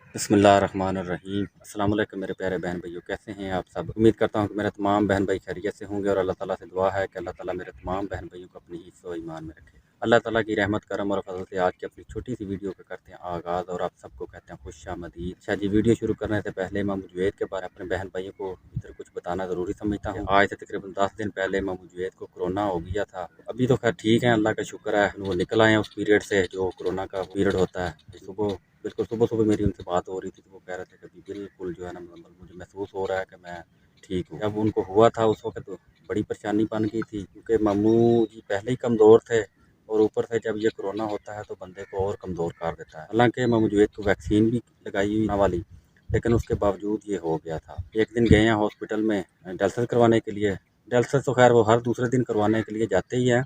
बिस्मिल्लाहिर्रहमानिर्रहीम। अस्सलाम वालेकुम मेरे प्यारे बहन भाइयों, कैसे हैं आप सब। उम्मीद करता हूँ कि मेरे तमाम बहन भाई खैरियत से होंगे और अल्लाह ताला से दुआ है कि अल्लाह ताला मेरे तमाम बहन भाइयों को अपनी हिफ्ज़ व ईमान में रखे। अल्लाह ताला की रहमत करम और फजल से आज की अपनी छोटी सी वीडियो को करते हैं आगाज़ और आप सबको कहते हैं खुशामदीद। अच्छा जी, वीडियो शुरू करने से पहले इमाम जुवैद के बारे में अपने बहन भाइयों को इधर कुछ बताना ज़रूरी समझता हूँ। आज से तकरीबन 10 दिन पहले इमाम जुवैद को कोरोना हो गया था। अभी तो खैर ठीक है, अल्लाह का शुक्र है, वो निकल आए हैं उस पीरियड से जो कोरोना का पीरियड होता है। सुबह बिल्कुल सुबह-सुबह मेरी उनसे बात हो रही थी, तो वो कह रहे थे कि अभी बिल्कुल जो है ना, मतलब मुझे महसूस हो रहा है कि मैं ठीक हूँ। जब उनको हुआ था उस वक़्त तो बड़ी परेशानी बन गई थी, क्योंकि मामू जी पहले ही कमज़ोर थे और ऊपर से जब ये कोरोना होता है तो बंदे को और कमज़ोर कर देता है। हालाँकि मामू जुवैद को वैक्सीन भी लगाई हुई कोरोना वाली, लेकिन उसके बावजूद ये हो गया था। एक दिन गए हैं हॉस्पिटल में डायलिसिस करवाने के लिए। डायलिसिस तो खैर वो हर दूसरे दिन करवाने के लिए जाते ही हैं,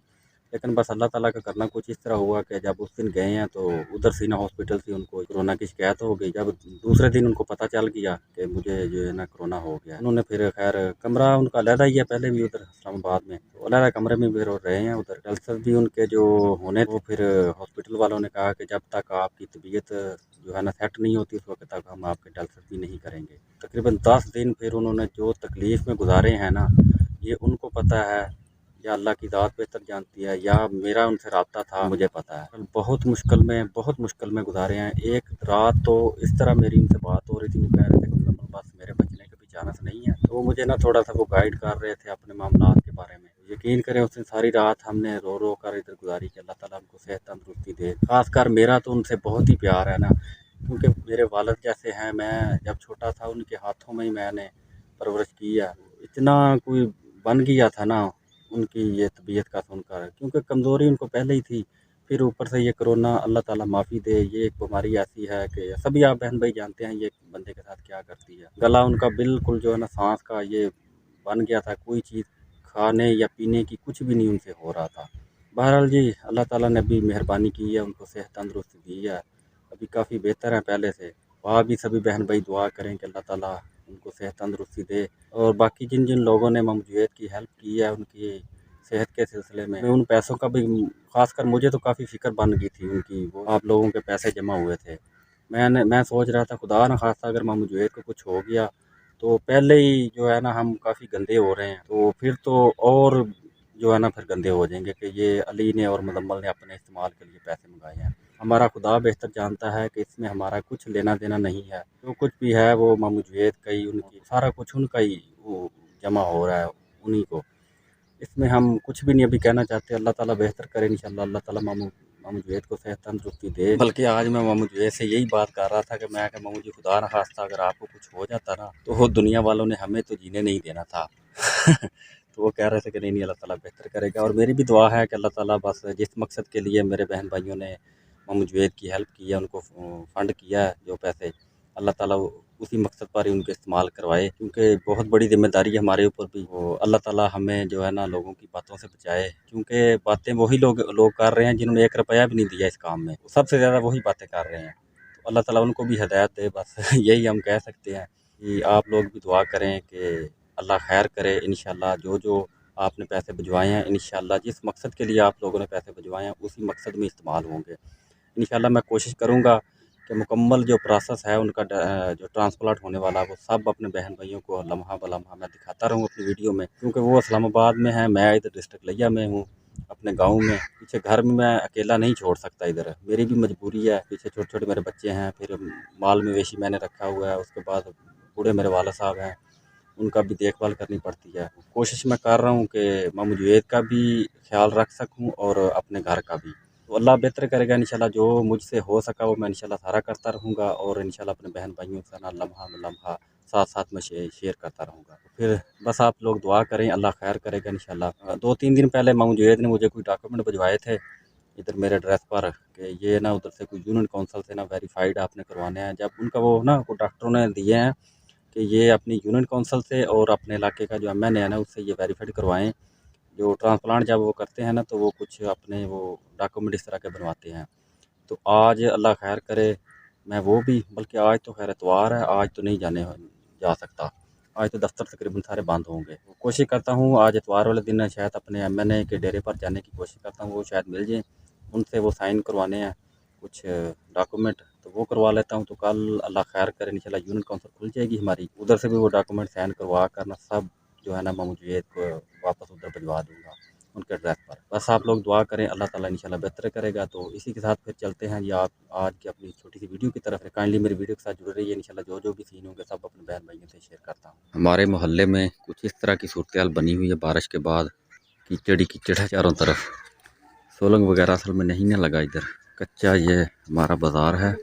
लेकिन बस अल्लाह ताला का करना कुछ इस तरह हुआ कि जब उस दिन गए हैं तो उधर सीना हॉस्पिटल से उनको कोरोना की शिकायत हो गई। जब दूसरे दिन उनको पता चल गया कि मुझे जो है ना कोरोना हो गया, उन्होंने फिर खैर कमरा उनका अलहदा ही है, पहले भी उधर इस्लामाबाद में, तो अलहदा कमरे में भी रहे हैं उधर। डायलिसिस भी उनके जो होने वो फिर हॉस्पिटल वालों ने कहा कि जब तक आपकी तबीयत जो है ना सेट नहीं होती उस वक्त तक हम आपके डायलिसिस भी नहीं करेंगे। तकरीबन 10 दिन फिर उन्होंने जो तकलीफ़ में गुजारे हैं ना, ये उनको पता है या अल्लाह की ज़ात बेहतर जानती है या मेरा उनसे राब्ता था, मुझे पता है। बहुत मुश्किल में गुज़ारे हैं। एक रात तो इस तरह मेरी उनसे बात हो रही थी, वो कह रहे थे कि मतलब बस मेरे बचने का भी चांस नहीं है। तो वो मुझे ना थोड़ा-सा वो गाइड कर रहे थे अपने मामलात के बारे में। यकीन करें उस दिन सारी रात हमने रो-रो कर इधर गुज़ारी कि अल्लाह ताला हमको सेहत तंदुरुस्ती दे। ख़ासकर मेरा तो उनसे बहुत ही प्यार है ना, क्योंकि मेरे वालिद जैसे हैं। मैं जब छोटा था उनके हाथों में ही मैंने परवरिश की है। इतना कोई बन गया था ना उनकी ये तबीयत का सुनकर, क्योंकि कमज़ोरी उनको पहले ही थी, फिर ऊपर से ये कोरोना, अल्लाह ताला माफ़ी दे, ये एक बीमारी ऐसी है कि सभी आप बहन भाई जानते हैं ये बंदे के साथ क्या करती है। गला उनका बिल्कुल जो है ना सांस का ये बन गया था, कोई चीज़ खाने या पीने की कुछ भी नहीं उनसे हो रहा था। बहरहाल जी, अल्लाह ताला ने भी मेहरबानी की है, उनको सेहत तंदुरुस्ती दी है, अभी काफ़ी बेहतर है पहले से। वहाँ भी सभी बहन भाई दुआ करें कि अल्लाह ताला उनको सेहत तंदुरुस्ती दे। और बाकी जिन जिन लोगों ने इमाम जुवैद की हेल्प की है उनकी सेहत के सिलसिले में, उन पैसों का भी ख़ासकर मुझे तो काफ़ी फ़िक्र बन गई थी उनकी। वो आप लोगों के पैसे जमा हुए थे, मैं सोच रहा था खुदा न खास्ता अगर इमाम जुवैद को कुछ हो गया तो पहले ही जो है ना हम काफ़ी गंदे हो रहे हैं, तो फिर तो और जो है ना फिर गंदे हो जाएंगे कि ये अली ने और मुजम्मल ने अपने इस्तेमाल के लिए पैसे मंगाए हैं। हमारा खुदा बेहतर जानता है कि इसमें हमारा कुछ लेना देना नहीं है। जो कुछ भी है वो इमाम जुवैद का ही, उनकी सारा कुछ उनका ही वो जमा हो रहा है उन्हीं को। इसमें हम कुछ भी नहीं अभी कहना चाहते। अल्लाह ताला बेहतर करे इंशाल्लाह। अल्लाह ताला मामू जुवैद को सेहत तंदुरुस्ती दे। बल्कि आज मैं मामू जुवैद से यही बात कर रहा था कि मैं कि मामू जी खुदा न खास्ता अगर आपको कुछ हो जाता ना तो वो दुनिया वालों ने हमें तो जीने नहीं देना था। तो वो कह रहे थे कि नहीं नहीं, अल्लाह ताला बेहतर करेगा। और मेरी भी दुआ है कि अल्लाह ताला बस जिस मकसद के लिए मेरे बहन भाइयों ने मामू जुवैद की हेल्प की है, उनको फ़ंड किया है जो पैसे, अल्लाह ताला उसी मकसद पर ही उनको इस्तेमाल करवाए, क्योंकि बहुत बड़ी ज़िम्मेदारी है हमारे ऊपर भी। वो अल्लाह ताला हमें जो है ना लोगों की बातों से बचाए, क्योंकि बातें वही लोग लोग कर रहे हैं जिन्होंने 1 रुपया भी नहीं दिया इस काम में, सबसे ज़्यादा वही बातें कर रहे हैं। तो अल्लाह ताला उनको भी हिदायत दे, बस यही हम कह सकते हैं कि आप लोग भी दुआ करें कि अल्लाह खैर करे। इंशाल्लाह जो आपने पैसे भिजवाए हैं, इंशाल्लाह जिस मकसद के लिए आप लोगों ने पैसे भिजवाए हैं उसी मकसद में इस्तेमाल होंगे। इंशाल्लाह मैं कोशिश करूँगा कि मुकम्मल जो प्रोसेस है उनका जो ट्रांसप्लांट होने वाला है वो सब अपने बहन भाइयों को लम्हा ब लम्हा मैं दिखाता रहूँ अपनी वीडियो में, क्योंकि वो इस्लामाबाद में है, मैं इधर डिस्ट्रिक्ट लिया में हूँ अपने गाँव में। पीछे घर में मैं अकेला नहीं छोड़ सकता इधर, मेरी भी मजबूरी है, पीछे छोटे-छोटे मेरे बच्चे हैं, फिर माल मवेशी मैंने रखा हुआ है, उसके बाद बूढ़े मेरे वाला साहब हैं, उनका भी देखभाल करनी पड़ती है। कोशिश मैं कर रहा हूँ कि मामू जुवैद का भी ख़्याल रख सकूँ और अपने घर का भी। तो अल्लाह बेहतर करेगा इंशाल्लाह। जो मुझसे हो सका वो मैं इंशाल्लाह सारा करता रहूँगा और इंशाल्लाह अपने बहन भाइयों से ना लम्हा साथ-साथ में शेयर करता रहूँगा। फिर बस आप लोग दुआ करें, अल्लाह खैर करेगा इंशाल्लाह। 2-3 दिन पहले मामू जुवैद ने मुझे कोई डॉक्यूमेंट भिजवाए थे इधर मेरे एड्रेस पर कि ये ना उधर से कोई यूनियन काउंसिल से ना वेरीफाइड आपने करवाने हैं। जब उनका वो ना को डॉक्टरों ने दिए हैं कि ये अपनी यूनियन काउंसिल से और अपने इलाके का जो एमएनए है ना उससे ये वेरीफाइड करवाएँ। जो ट्रांसप्लांट जब वो करते हैं ना तो वो कुछ अपने वो डॉक्यूमेंट इस तरह के बनवाते हैं। तो आज अल्लाह खैर करे मैं वो भी, बल्कि आज तो खैर इतवार है, आज तो नहीं जा सकता। आज तो दफ्तर तकरीबन सारे बंद होंगे। कोशिश करता हूँ आज इतवार वाले दिन शायद अपने एमएनए के डेरे पर जाने की कोशिश करता हूँ, वो शायद मिल जाएँ। उनसे वो साइन करवाने हैं कुछ डॉक्यूमेंट, तो वो करवा लेता हूँ। तो कल अल्लाह खैर करे इंशाल्लाह यूनिट काउंसिल खुल जाएगी हमारी, उधर से भी वो डॉक्यूमेंट साइन करवा कर ना सब जो है ना मैं मुझे वापस उधर भिजवा दूँगा उनके एड्रेस पर। बस आप लोग दुआ करें, अल्लाह ताला इंशाल्लाह बेहतर करेगा। तो इसी के साथ फिर चलते हैं या आप आज की अपनी छोटी सी वीडियो की तरफ। काइंडली मेरी वीडियो के साथ जुड़े रहिए, इंशाल्लाह जो भी सीन होंगे सब अपने बहन भाइयों से शेयर करता हूँ। हमारे मोहल्ले में कुछ इस तरह की सूरत हाल बनी हुई है, बारिश के बाद कीचड़ ही कीचड़ है चारों तरफ। सोलंग वगैरह असल में नहीं ना लगा इधर, कच्चा ये हमारा बाज़ार है।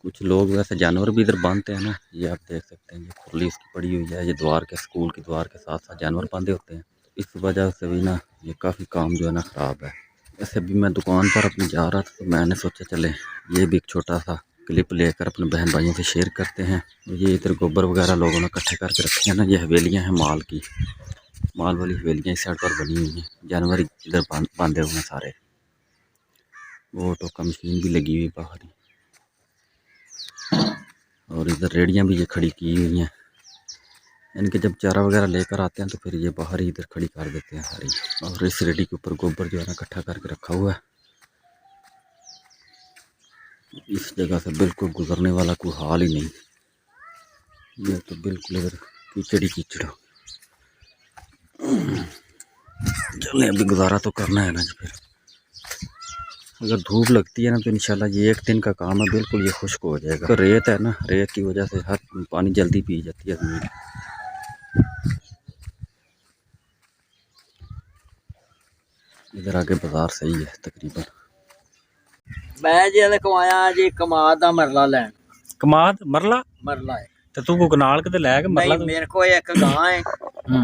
कुछ लोग वैसे जानवर भी इधर बांधते हैं ना, ये आप देख सकते हैं, ये खुरली इसकी पड़ी हुई है। ये द्वार के स्कूल की द्वार के साथ साथ जानवर बांधे होते हैं, इस वजह से भी ना ये काफ़ी काम जो है ना ख़राब है। ऐसे भी मैं दुकान पर अपनी जा रहा था तो मैंने सोचा चले ये भी एक छोटा सा क्लिप लेकर अपने बहन भाइयों से शेयर करते हैं। ये इधर गोबर वगैरह लोगों ने इकट्ठे करके रखे हैं ना, ये हवेलियाँ हैं माल की, माल वाली हवेलियाँ इस साइड पर बनी हुई हैं। जानवर इधर बांधे हुए हैं सारे। वो टोका मशीन भी लगी हुई बाहर ही, और इधर रेडियाँ भी ये खड़ी की हुई हैं। इनके जब चारा वगैरह लेकर आते हैं तो फिर ये बाहर ही इधर खड़ी कर देते हैं सारी। और इस रेडी के ऊपर गोबर जो है ना इकट्ठा करके रखा हुआ है। इस जगह से बिल्कुल गुजरने वाला कोई हाल ही नहीं, ये तो बिल्कुल इधर कीचड़ ही कीचड़। चलें अभी गुजारा तो करना है ना जी। फिर अगर धूप लगती है ना तो इंशाल्लाह ये एक दिन का काम है, बिल्कुल ये खुश्क हो जाएगा। तो रेत है ना, रेत की वजह से हर पानी जल्दी पी जाती है ज़मीन। इधर आगे बाजार सही है तकरीबन। मैं जी कमाया जी कमाद दा मरला लैन। कमाद मरला मरला है ते तू को कनाल के लै के मरला नहीं, मेरे को एक गां है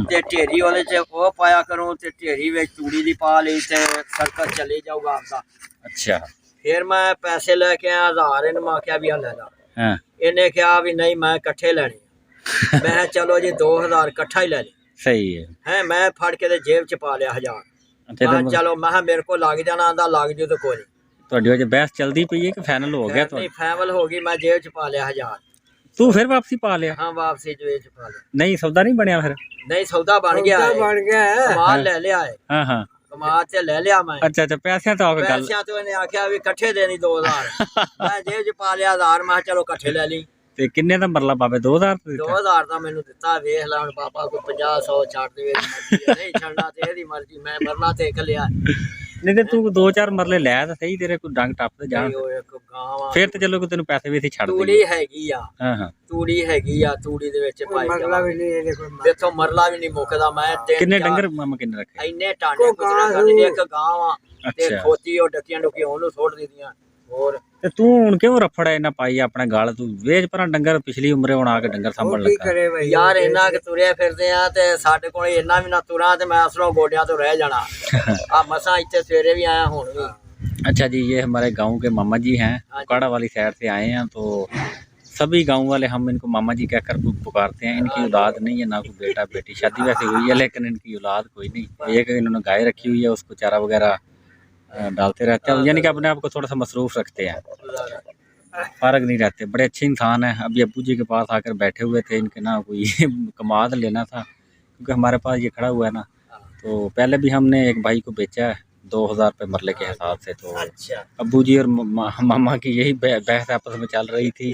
ते ढेरी वाले च वो पाया करूं ते ढेरी में चूड़ी दी पा ली ते सर्कल चले जाऊगा आपका। अच्छा, फिर मैं पैसे लेके आया 1000, इन मैं क्या भी ले ला। हां इन्हें क्या भी नहीं मैं इकट्ठे लेने। मैं चलो जी 2000 इकट्ठा ही ले ले। सही है। मैं फड़ के ते जेब च पा लिया 1000। मैं चलो मैं मेरे को लग जाना, आंदा लग जू तो कोई नहीं। ਤੁਹਾਡੀ ਵਜ੍ਹਾ ਬਹਿਸ ਚੱਲਦੀ ਪਈ ਹੈ ਕਿ ਫਾਈਨਲ ਹੋ ਗਿਆ नहीं फाइनल होगी, मैं जेब च पा लिया 1000। तू फिर वापसी पा लिया? हाँ वापसी जेब च पा लिया। नहीं सौदा नहीं बनया फिर? नहीं सौदा बन गया है, बन गया है। कमाल ले लिया है। हाँ हाँ कमाल से ले लिया मैं। अच्छा अच्छा, पैसे तो गल पैसा तो इन्हें आख्या भी इकट्ठे देनी 2000। मैं जेब च पा लिया 1000, मैं चलो इकट्ठे ले ली। ते किन्ने दा मरला बाबे? 2000 2000 दा मैनू दिता। वेख ला पापा को 50 100 छाड़ दे, नहीं छड़ना ते एदी मर्जी, मैं मरना ते एक लिया। नहीं ते तू 2-4 मरले लै तां सही, तेरे कोई डंग टप ते जान। फिर ते चलो तेन पैसे भी इत्थे छड़ दे। तूड़ी हैगी आ, हां हां तूड़ी हैगी आ, तूड़ी दे विच पाई मरला भी नहीं, ਇਹਦੇ कोई देखो मरला भी नहीं मुकदा। मैं किन्ने डंगर मामा किन्ने रखे? इन्ने टांडे गुजरा करनी, एक गां आ ते खोती ओ डकियां डुकियां ओनू छोड़ दीदियां। और ते तू हुन क्यों रफड़ा इना पाई अपने गाल? तू वेच पर डंगर पिछली उम्रे हुन आके डंगर संभल लगा यार। इन्ना के तुरे फिरदे आ ते साडे कोल इन्ना भी ना तुरा ते मैं असलों गोडियां तो रह जाना। आ मसा इत्थे सवेरे भी आया हुन भी। अच्छा जी, ये हमारे गांव के मामा जी हैं, काड़ा वाली साइड से आए हैं। तो सभी गांव वाले हम इनको मामा जी कहकर पुकारते हैं। इनकी औलाद नहीं है, ना कोई बेटा बेटी, शादी वैसे हुई है लेकिन इनकी औलाद कोई नहीं। एक इन्होंने गाय रखी हुई है, उसको चारा वगैरह डालते रहते हैं, यानी कि अपने आप को थोड़ा सा मसरूफ़ रखते हैं, फ़र्क नहीं रहते। बड़े अच्छे इंसान हैं। अभी अब्बू जी के पास आकर बैठे हुए थे, इनके ना कोई कमाद लेना था क्योंकि हमारे पास ये खड़ा हुआ है ना। तो पहले भी हमने एक भाई को बेचा है 2000 रुपये मरले के हिसाब से। तो अब्बू जी और मामा की यही बहस आपस में चल रही थी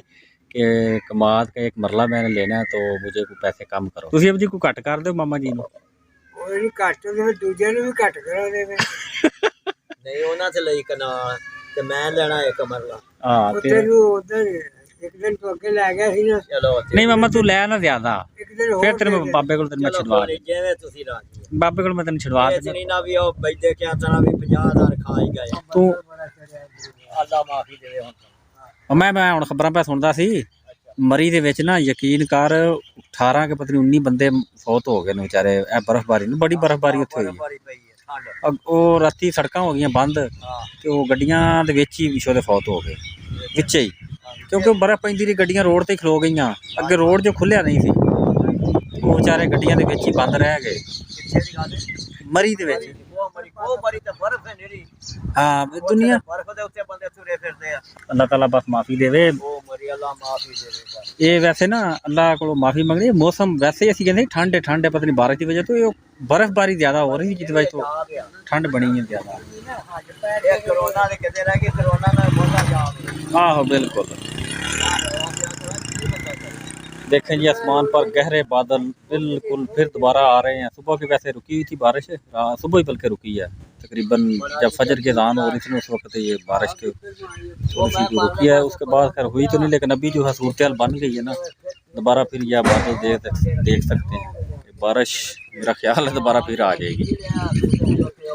कि कमाद का एक मरला मैंने लेना है तो मुझे कोई पैसे कम करो। तुसी अब जी को घट कर दो मामा जी को। दूजे भी घट करा दे नहीं उन्हां ते लई कनाल ते मैं लेना एक मरला। हां ते उधर एक दिन तो अगे ले गया सी ना। चलो नहीं मामा तू ले ना ज्यादा, फिर तेरे बाबे को तेरे मैं छडवा दे। जिवें तुसी राजी बाबे को मैं तेन छडवा दे। नहीं ना भी ओ बैठे क्या तना भी 50000 खा ही गए तू। अल्लाह माफी देवे हुन। मैं हुन खबरां पे सुनदा सी मरी दे विच ना, यकीन कर 18 के पता नहीं 19 बंदे फौत हो गए ने बेचारे। ए बर्फबारी ने बड़ी बर्फबारी उत्थे होई है। ਉਹ ਰਾਤੀ ਸੜਕਾਂ ਹੋ ਗਈਆਂ ਬੰਦ ਤੇ ਉਹ ਗੱਡੀਆਂ ਦੇ ਵਿੱਚ ਹੀ ਵਿਸ਼ੋ ਦੇ ਫੌਤ ਹੋ ਗਏ ਵਿੱਚੇ ਹੀ, ਕਿਉਂਕਿ ਬਰਫ਼ ਪੈਂਦੀ ਰਹੀ, ਗੱਡੀਆਂ ਰੋਡ ਤੇ ਖਲੋ ਗਈਆਂ। ਅੱਗੇ ਰੋਡ ਜੋ ਖੁੱਲਿਆ ਨਹੀਂ ਸੀ, ਉਹ ਵਿਚਾਰੇ ਗੱਡੀਆਂ ਦੇ ਵਿੱਚ ਹੀ ਬੰਦ ਰਹਿ ਗਏ ਮਰੀ ਦੇ ਵਿੱਚ। हाँ दुनिया अल्लाह ताला बस माफ़ी देवे। ये वैसे ना अल्लाह को माफ़ी मंगनी। मौसम वैसे ही कहते ठंड है, ठंड है, पता नहीं बारिश की वजह तो ये बर्फबारी ज़्यादा हो रही जिस वजह तो ठंड बनी है ज़्यादा। आहो बिल्कुल। देखें जी आसमान पर गहरे बादल बिल्कुल फिर दोबारा आ रहे हैं। सुबह की वैसे रुकी हुई थी बारिश, सुबह ही बल्कि रुकी है तकरीबन जब फजर की अज़ान हो रही थी उस वक्त ये बारिश के थोड़ी सी रुकी है। उसके बाद खैर हुई तो नहीं, लेकिन अभी जो है सूरत हाल बन गई है ना, दोबारा फिर यह बादल देख सकते हैं। बारिश मेरा ख्याल है दोबारा फिर आ जाएगी।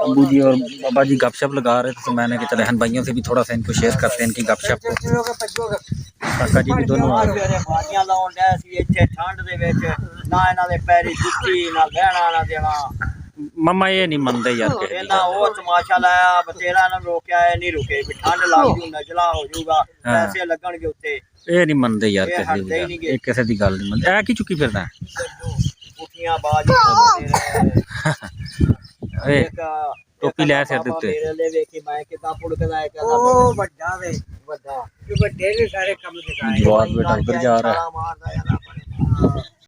अबू जी और बाबा जी गपशप लगा रहे थे तो मैंने कहा चले हन भाइयों से भी थोड़ा सा इनको शेयर करते हैं इनकी गपशप को। काका जी भी दोनों आ गए। ਬਾਜੀਆਂ ਲਾਉਣ ਡਿਆ ਸੀ ਇੱਥੇ ਠੰਡ ਦੇ ਵਿੱਚ ਨਾ ਇਹਨਾਂ ਦੇ ਪੈਰੀ ਜੁੱਤੀ ਨਾ ਲੈਣਾ ਨਾ ਦੇਣਾ मम्मा ये नहीं मनते यार के ਇਹਨਾਂ ਉਹ ਤਮਾਸ਼ਾ ਲਾਇਆ ਬਤੇਰਾ ਇਹਨਾਂ ਨੂੰ ਰੋਕਿਆ ਇਹ ਨਹੀਂ ਰੁਕੇ ਵੀ ਠੰਡ ਲੱਗ ਜੂ ਨਜਲਾ ਹੋ ਜਾਊਗਾ ਪੈਸੇ ਲੱਗਣਗੇ ਉੱਤੇ ये नहीं मनते यार किसी किसी की गल नहीं मनते। की चुकी फिरदा ਪੁੱਠੀਆਂ ਬਾਜ ਇੱਕ टोपी लै सिर दे उत्ते ਮੇਰੇ ਲਈ ਵੇਖੀ ਮੈਂ ਕਿਦਾਂ ਪੁੜਕਦਾ ਹੈ ਕਹਿੰਦਾ ਉਹ ਵੱਡਾ ਵੇ ਵੱਡਾ ਵੱਡੇ ਨੇ ਸਾਰੇ ਕੰਮ ਸਿਖਾਏ जवाब बेटा उधर जा रहा है। ਮਾਰਦਾ